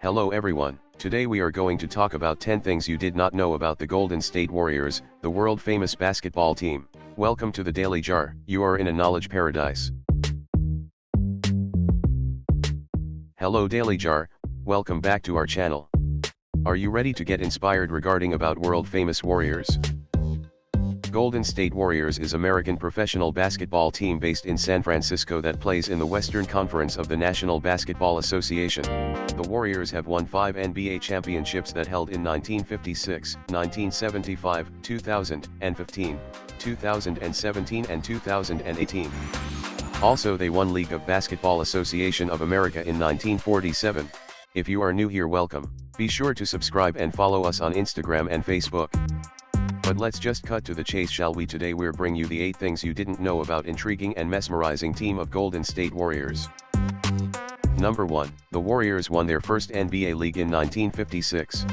Hello everyone, today we are going to talk about 10 things you did not know about the Golden State Warriors, the world-famous basketball team. Welcome to the Daily Jar, you are in a knowledge paradise. Hello Daily Jar, welcome back to our channel. Are you ready to get inspired regarding about world-famous Warriors? Golden State Warriors is American professional basketball team based in San Francisco that plays in the Western Conference of the National Basketball Association. The Warriors have won 5 NBA championships that held in 1956, 1975, 2015, 2017 and 2018. Also they won League of Basketball Association of America in 1947. If you are new here, welcome. Be sure to subscribe and follow us on Instagram and Facebook. But let's just cut to the chase, shall we? Today we'll bring you the 8 things you didn't know about intriguing and mesmerizing team of Golden State Warriors. Number 1, the Warriors won their first NBA league in 1956.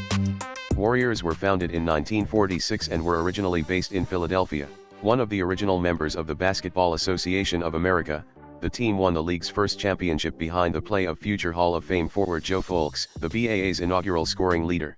Warriors were founded in 1946 and were originally based in Philadelphia. One of the original members of the Basketball Association of America, the team won the league's first championship behind the play of future Hall of Fame forward Joe Fulks, the BAA's inaugural scoring leader.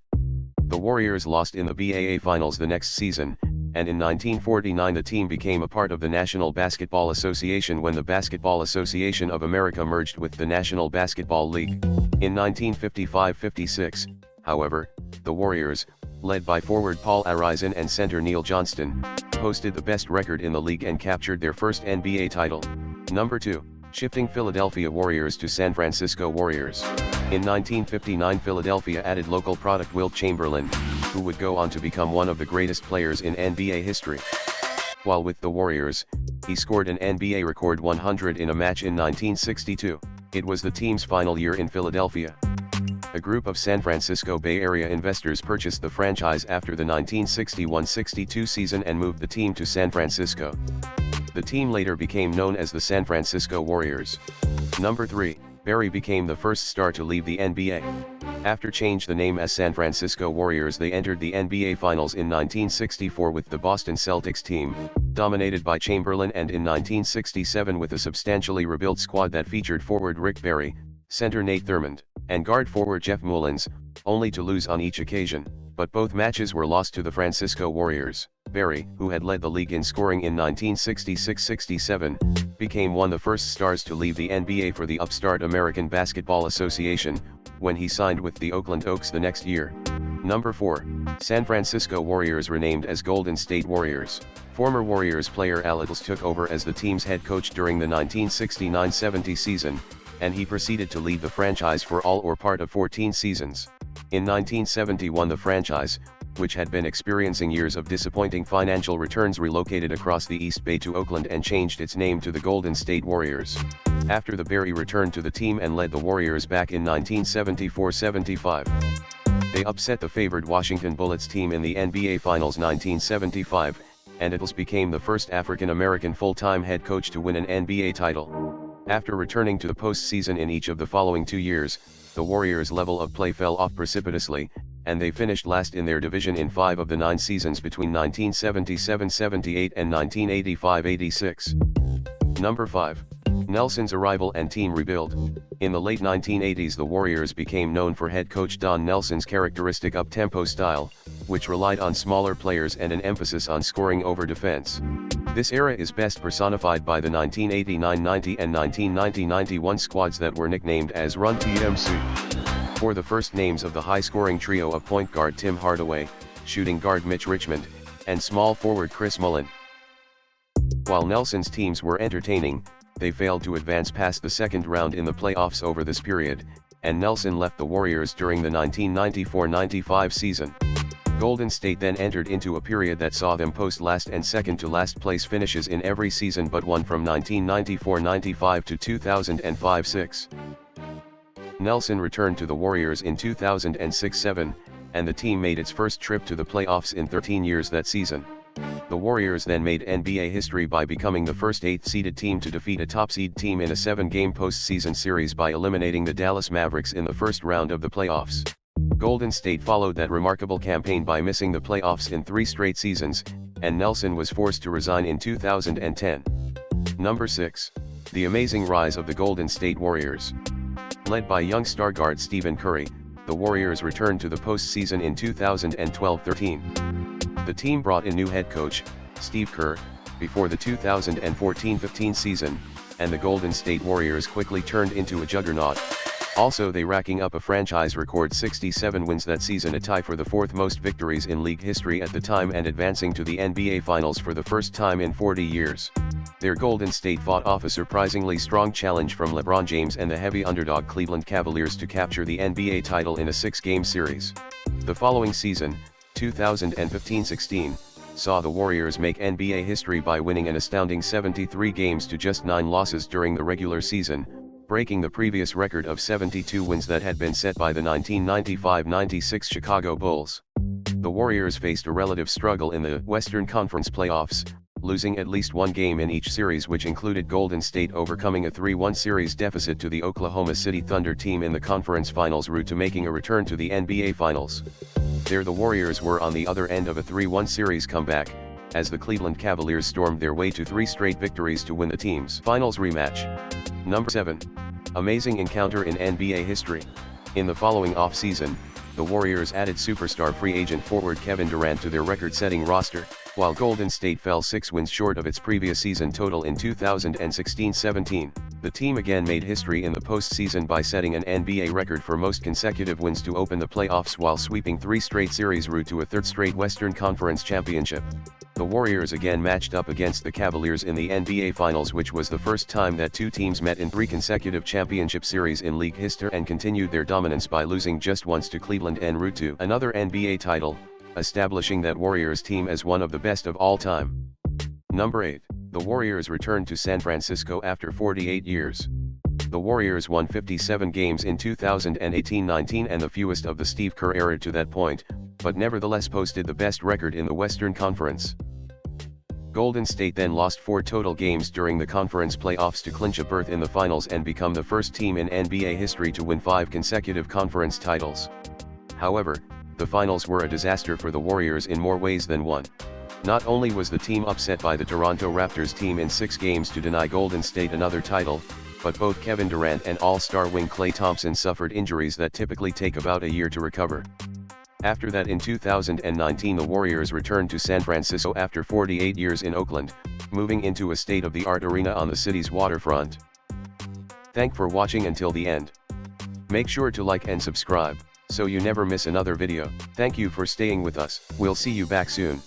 The Warriors lost in the BAA Finals the next season, and in 1949 the team became a part of the National Basketball Association when the Basketball Association of America merged with the National Basketball League. In 1955-56, however, the Warriors, led by forward Paul Arizin and center Neil Johnston, posted the best record in the league and captured their first NBA title. Number 2, shifting Philadelphia Warriors to San Francisco Warriors. In 1959 Philadelphia added local product Wilt Chamberlain, who would go on to become one of the greatest players in NBA history. While with the Warriors, he scored an NBA record 100 in a match in 1962. It was the team's final year in Philadelphia. A group of San Francisco Bay Area investors purchased the franchise after the 1961-62 season and moved the team to San Francisco. The team later became known as the San Francisco Warriors. Number 3, Barry became the first star to leave the NBA. After changed the name as San Francisco Warriors, they entered the NBA Finals in 1964 with the Boston Celtics team, dominated by Chamberlain, and in 1967 with a substantially rebuilt squad that featured forward Rick Barry, center Nate Thurmond, and guard forward Jeff Mullins, only to lose on each occasion, but both matches were lost to the Francisco Warriors. Barry, who had led the league in scoring in 1966-67, became one of the first stars to leave the NBA for the upstart American Basketball Association, when he signed with the Oakland Oaks the next year. Number 4, San Francisco Warriors renamed as Golden State Warriors. Former Warriors player Al Attles took over as the team's head coach during the 1969-70 season, and he proceeded to lead the franchise for all or part of 14 seasons. In 1971 the franchise, which had been experiencing years of disappointing financial returns, relocated across the East Bay to Oakland and changed its name to the Golden State Warriors. After the Barry returned to the team and led the Warriors back in 1974-75. They upset the favored Washington Bullets team in the NBA Finals 1975, and Attles became the first African-American full-time head coach to win an NBA title. After returning to the postseason in each of the following 2 years, the Warriors' level of play fell off precipitously, and they finished last in their division in 5 of the 9 seasons between 1977-78 and 1985-86. Number 5. Nelson's arrival and team rebuild. In the late 1980s the Warriors became known for head coach Don Nelson's characteristic up-tempo style, which relied on smaller players and an emphasis on scoring over defense. This era is best personified by the 1989-90 and 1990-91 squads that were nicknamed as Run TMC. For the first names of the high-scoring trio of point guard Tim Hardaway, shooting guard Mitch Richmond, and small forward Chris Mullin. While Nelson's teams were entertaining, they failed to advance past the second round in the playoffs over this period, and Nelson left the Warriors during the 1994-95 season. Golden State then entered into a period that saw them post last and second to last place finishes in every season but one from 1994-95 to 2005-06. Nelson returned to the Warriors in 2006-07, and the team made its first trip to the playoffs in 13 years that season. The Warriors then made NBA history by becoming the first 8th-seeded team to defeat a top-seed team in a 7-game postseason series by eliminating the Dallas Mavericks in the first round of the playoffs. Golden State followed that remarkable campaign by missing the playoffs in 3 straight seasons, and Nelson was forced to resign in 2010. Number 6. The amazing rise of the Golden State Warriors. Led by young star guard Stephen Curry, the Warriors returned to the postseason in 2012-13. The team brought in new head coach, Steve Kerr, before the 2014-15 season, and the Golden State Warriors quickly turned into a juggernaut. Also, they racking up a franchise record 67 wins that season, a tie for the fourth most victories in league history at the time, and advancing to the NBA Finals for the first time in 40 years. Their Golden State fought off a surprisingly strong challenge from LeBron James and the heavy underdog Cleveland Cavaliers to capture the NBA title in a 6-game series. The following season, 2015-16, saw the Warriors make NBA history by winning an astounding 73 games to just 9 losses during the regular season, breaking the previous record of 72 wins that had been set by the 1995-96 Chicago Bulls. The Warriors faced a relative struggle in the Western Conference playoffs, losing at least one game in each series, which included Golden State overcoming a 3-1 series deficit to the Oklahoma City Thunder team in the conference finals route to making a return to the NBA Finals. There the Warriors were on the other end of a 3-1 series comeback, as the Cleveland Cavaliers stormed their way to 3 straight victories to win the team's finals rematch. Number 7. Amazing encounter in NBA history. In the following off-season, the Warriors added superstar free agent forward Kevin Durant to their record-setting roster, while Golden State fell 6 wins short of its previous season total in 2016-17. The team again made history in the postseason by setting an NBA record for most consecutive wins to open the playoffs while sweeping 3 straight series route to a 3rd straight Western Conference championship. The Warriors again matched up against the Cavaliers in the NBA Finals, which was the first time that 2 teams met in 3 consecutive championship series in league history, and continued their dominance by losing just once to Cleveland en route to another NBA title, establishing that Warriors team as one of the best of all time. Number 8. The Warriors returned to San Francisco after 48 years. The Warriors won 57 games in 2018-19, and the fewest of the Steve Kerr era to that point, but nevertheless posted the best record in the Western Conference. Golden State then lost 4 total games during the conference playoffs to clinch a berth in the finals and become the first team in NBA history to win 5 consecutive conference titles. However, the finals were a disaster for the Warriors in more ways than one. Not only was the team upset by the Toronto Raptors team in 6 games to deny Golden State another title, but both Kevin Durant and All-Star wing Klay Thompson suffered injuries that typically take about a year to recover. After that, in 2019, the Warriors returned to San Francisco after 48 years in Oakland, moving into a state-of-the-art arena on the city's waterfront. Thanks for watching until the end. Make sure to like and subscribe, so you never miss another video. Thank you for staying with us. We'll see you back soon.